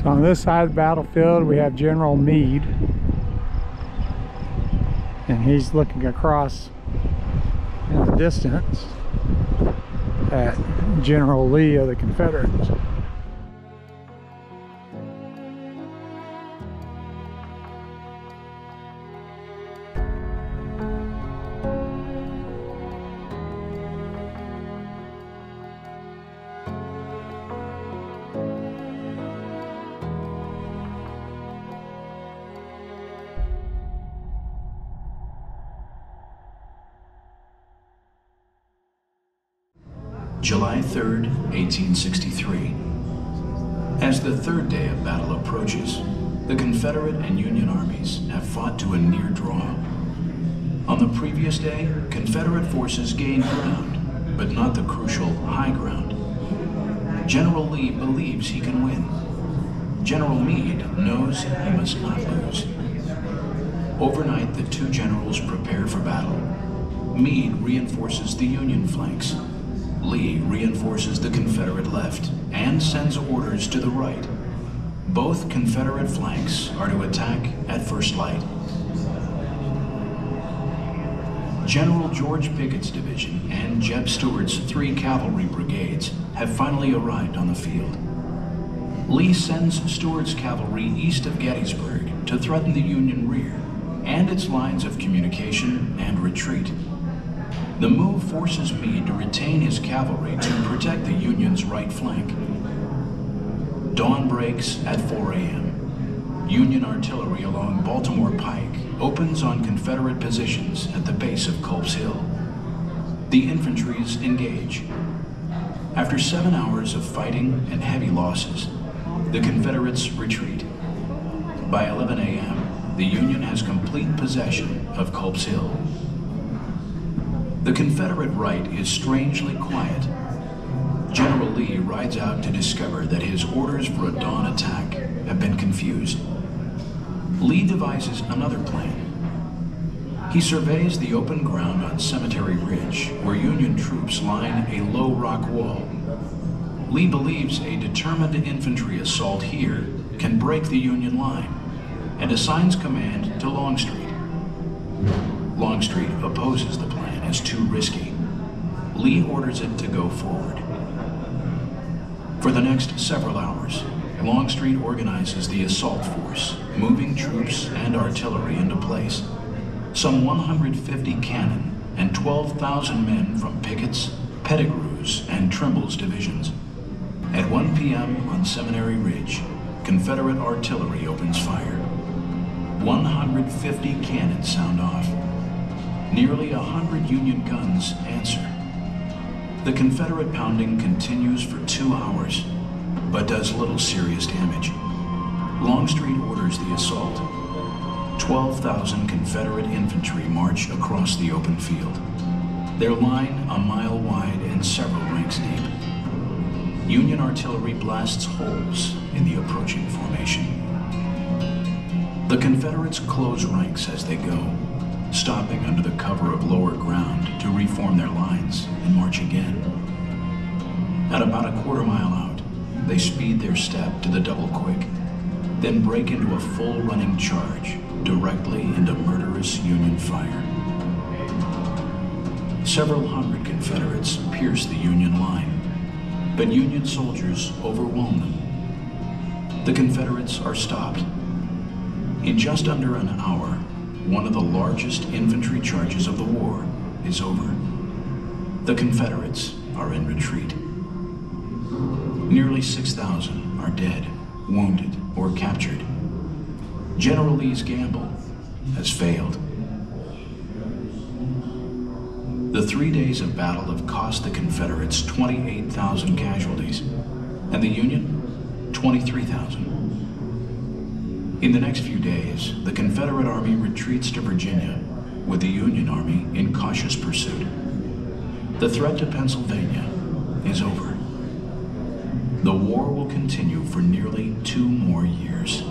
So on this side of the battlefield we have General Meade, and he's looking across in the distance at General Lee of the Confederates. July 3rd, 1863. As the third day of battle approaches, the Confederate and Union armies have fought to a near draw. On the previous day, Confederate forces gained ground, but not the crucial high ground. General Lee believes he can win. General Meade knows he must not lose. Overnight, the two generals prepare for battle. Meade reinforces the Union flanks. Lee reinforces the Confederate left and sends orders to the right. Both Confederate flanks are to attack at first light. General George Pickett's division and Jeb Stuart's 3 cavalry brigades have finally arrived on the field. Lee sends Stuart's cavalry east of Gettysburg to threaten the Union rear and its lines of communication and retreat. The move forces Meade to retain his cavalry to protect the Union's right flank. Dawn breaks at 4 a.m. Union artillery along Baltimore Pike opens on Confederate positions at the base of Culp's Hill. The infantries engage. After 7 hours of fighting and heavy losses, the Confederates retreat. By 11 a.m., the Union has complete possession of Culp's Hill. The Confederate right is strangely quiet. General Lee rides out to discover that his orders for a dawn attack have been confused. Lee devises another plan. He surveys the open ground on Cemetery Ridge, where Union troops line a low rock wall. Lee believes a determined infantry assault here can break the Union line, and assigns command to Longstreet. Longstreet opposes the plan as too risky. Lee orders it to go forward. For the next several hours, Longstreet organizes the assault force, moving troops and artillery into place. Some 150 cannon and 12,000 men from Pickett's, Pettigrew's, and Trimble's divisions. At 1 p.m. on Seminary Ridge, Confederate artillery opens fire. 150 cannons sound off. Nearly 100 Union guns answer. The Confederate pounding continues for 2 hours, but does little serious damage. Longstreet orders the assault. 12,000 Confederate infantry march across the open field. Their line a mile wide and several ranks deep. Union artillery blasts holes in the approaching formation. The Confederates close ranks as they go, stopping under the cover of lower ground to reform their lines and march again. At about a quarter mile out, they speed their step to the double quick, then break into a full running charge directly into murderous Union fire. Several hundred Confederates pierce the Union line, but Union soldiers overwhelm them. The Confederates are stopped. In just under an hour, one of the largest infantry charges of the war is over. The Confederates are in retreat. Nearly 6,000 are dead, wounded, or captured. General Lee's gamble has failed. The 3 days of battle have cost the Confederates 28,000 casualties, and the Union 23,000. In the next few days, the Confederate Army retreats to Virginia, with the Union Army in cautious pursuit. The threat to Pennsylvania is over. The war will continue for nearly 2 more years.